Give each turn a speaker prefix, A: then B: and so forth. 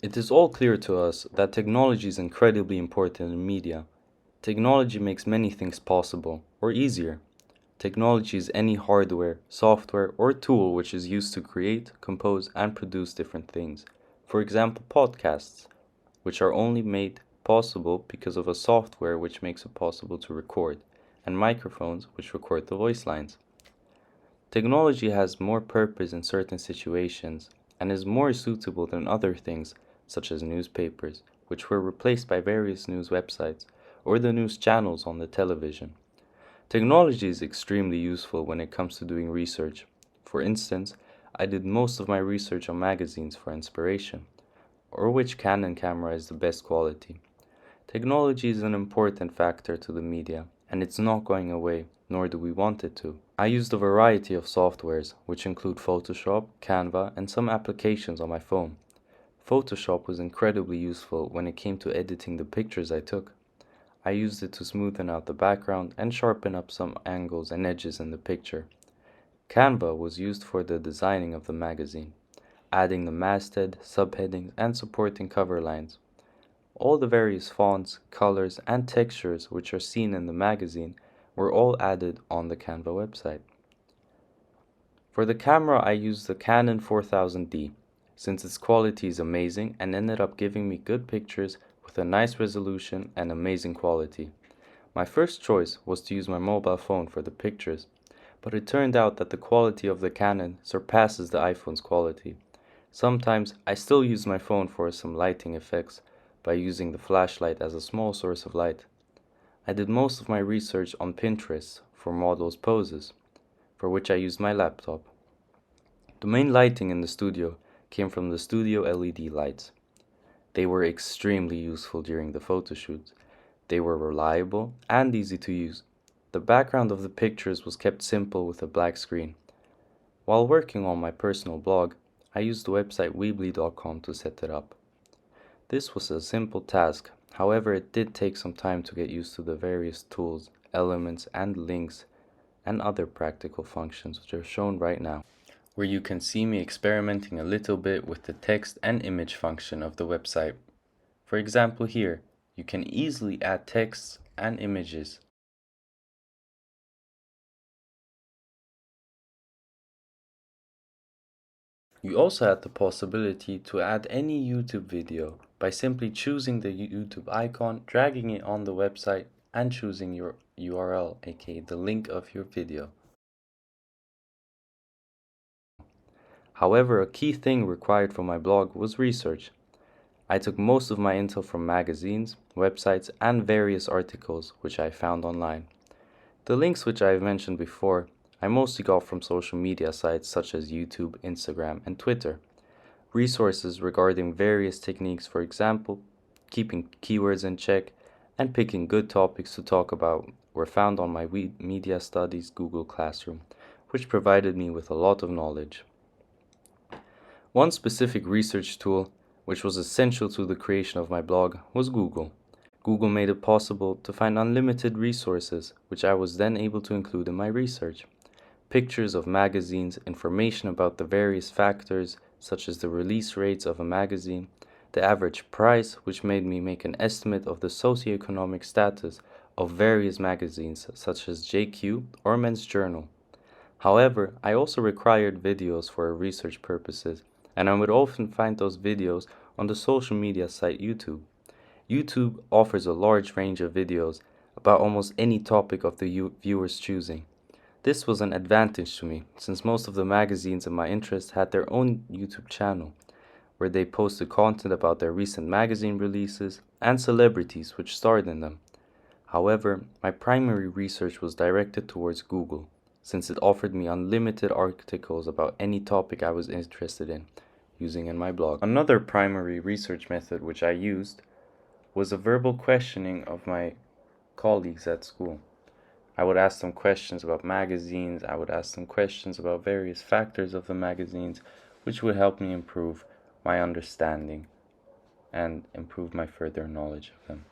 A: It is all clear to us that technology is incredibly important in media. Technology makes many things possible, or easier. Technology is any hardware, software, or tool which is used to create, compose, and produce different things. For example, podcasts, which are only made possible because of a software which makes it possible to record, and microphones which record the voice lines. Technology has more purpose in certain situations and is more suitable than other things, such as newspapers, which were replaced by various news websites or the news channels on the television. Technology is extremely useful when it comes to doing research. For instance, I did most of my research on magazines for inspiration, or which Canon camera is the best quality. Technology is an important factor to the media, and it's not going away, nor do we want it to. I used a variety of softwares, which include Photoshop, Canva, and some applications on my phone. Photoshop was incredibly useful when it came to editing the pictures I took. I used it to smoothen out the background and sharpen up some angles and edges in the picture. Canva was used for the designing of the magazine, adding the masthead, subheadings, and supporting cover lines. All the various fonts, colors, and textures which are seen in the magazine were all added on the Canva website. For the camera, I used the Canon 4000D, since its quality is amazing and ended up giving me good pictures with a nice resolution and amazing quality. My first choice was to use my mobile phone for the pictures, but it turned out that the quality of the Canon surpasses the iPhone's quality. Sometimes I still use my phone for some lighting effects by using the flashlight as a small source of light. I did most of my research on Pinterest for models' poses, for which I used my laptop. The main lighting in the studio came from the studio LED lights. They were extremely useful during the photo shoots. They were reliable and easy to use. The background of the pictures was kept simple with a black screen. While working on my personal blog, I used the website weebly.com to set it up. This was a simple task, however it did take some time to get used to the various tools, elements, and links, and other practical functions which are shown right now, where you can see me experimenting a little bit with the text and image function of the website. For example here, you can easily add texts and images. You also had the possibility to add any YouTube video by simply choosing the YouTube icon, dragging it on the website, and choosing your URL, aka the link of your video. However, a key thing required for my blog was research. I took most of my intel from magazines, websites, and various articles which I found online. The links which I have mentioned before, I mostly got from social media sites such as YouTube, Instagram, and Twitter. Resources regarding various techniques, for example, keeping keywords in check and picking good topics to talk about, were found on my Media Studies Google Classroom, which provided me with a lot of knowledge. One specific research tool, which was essential to the creation of my blog, was Google. Google made it possible to find unlimited resources, which I was then able to include in my research. Pictures of magazines, information about the various factors, such as the release rates of a magazine, the average price, which made me make an estimate of the socioeconomic status of various magazines, such as JQ or Men's Journal. However, I also required videos for research purposes, and I would often find those videos on the social media site YouTube. YouTube offers a large range of videos about almost any topic of the viewer's choosing. This was an advantage to me, since most of the magazines in my interest had their own YouTube channel, where they posted content about their recent magazine releases and celebrities which starred in them. However, my primary research was directed towards Google, since it offered me unlimited articles about any topic I was interested in, using in my blog. Another primary research method which I used was a verbal questioning of my colleagues at school. I would ask them questions about magazines, I would ask them questions about various factors of the magazines, which would help me improve my understanding and improve my further knowledge of them.